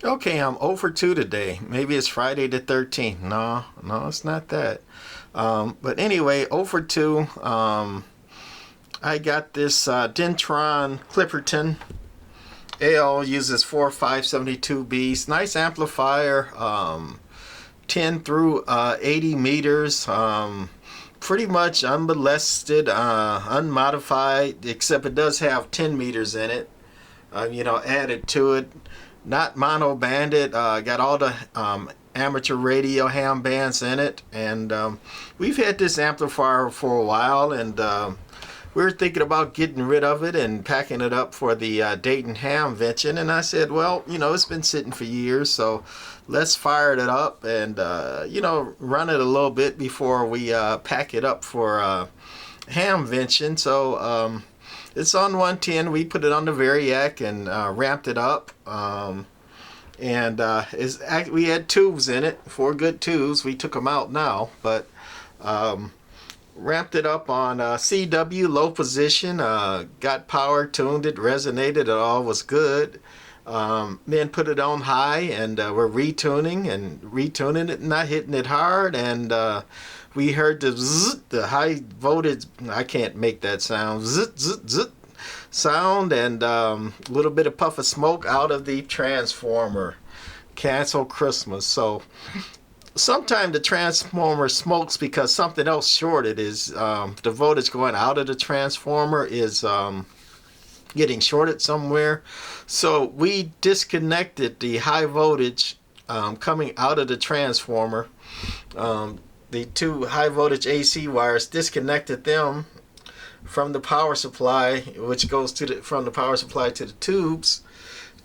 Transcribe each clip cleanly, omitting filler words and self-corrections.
Okay, I'm 0 for 2 today. Maybe it's Friday the 13th. No, it's not that. But anyway, 0 for 2. I got this Dentron Clipperton-L I, uses 4572Bs. Nice amplifier. 10 through 80 meters. Pretty much unmolested, unmodified, except it does have 10 meters in it. Added to it. Not mono banded. Got all the amateur radio ham bands in it, and we've had this amplifier for a while, and we were thinking about getting rid of it and packing it up for the Dayton Hamvention. And I said, well, it's been sitting for years, so let's fire it up and run it a little bit before we pack it up for Hamvention. So it's on 110. We put it on the Variac and ramped it up. We had tubes in it, 4 good tubes. We took them out now, but ramped it up on CW, low position. Got power, tuned it, resonated, it all was good. Then put it on high, and we're retuning it, not hitting it hard, and we heard the bzz, the high voltage. I can't make that sound. Zzz, zzz, zzz sound, and a little bit of puff of smoke out of the transformer. Cancel Christmas. So sometimes the transformer smokes because something else shorted. Is the voltage going out of the transformer is getting shorted somewhere. So we disconnected the high voltage coming out of the transformer. The 2 high voltage AC wires, disconnected them from the power supply, which goes from the power supply to the tubes,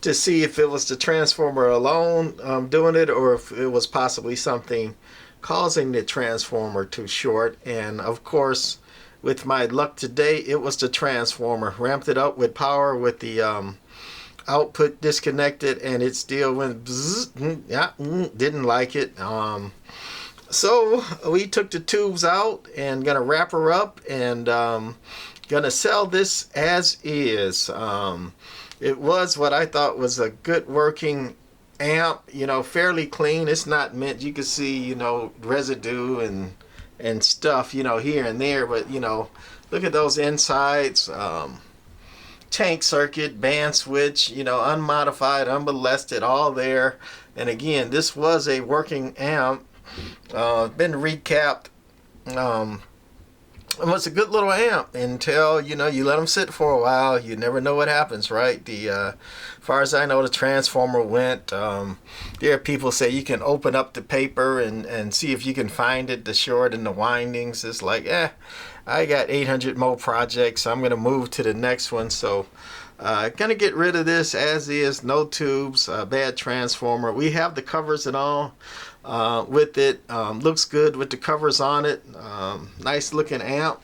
to see if it was the transformer alone doing it, or if it was possibly something causing the transformer to short. And of course, with my luck today, it was the transformer. Ramped it up with power with the output disconnected, and it still went bzz, yeah, didn't like it. So we took the tubes out and gonna wrap her up, and gonna sell this as is. It was what I thought was a good working amp, fairly clean. It's not meant, you can see, residue and stuff, here and there, but look at those insides. Tank circuit, band switch, unmodified, unmolested, all there. And again, this was a working amp. Been recapped. It was a good little amp until you let them sit for a while. You never know what happens, right? As far as I know, the transformer went. There are people say you can open up the paper and see if you can find it, the short and the windings. It's like, I got 800 more projects. I'm gonna move to the next one. So gonna get rid of this as is. No tubes, bad transformer. We have the covers and all with it. Looks good with the covers on it. Nice looking amp.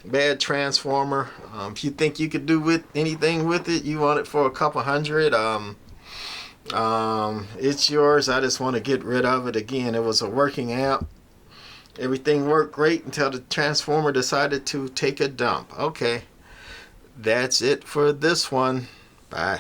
Bad transformer. If you think you could do anything with it, you want it for a couple hundred, it's yours. I just want to get rid of it. Again, it was a working amp. Everything worked great until the transformer decided to take a dump. Okay, that's it for this one. Bye.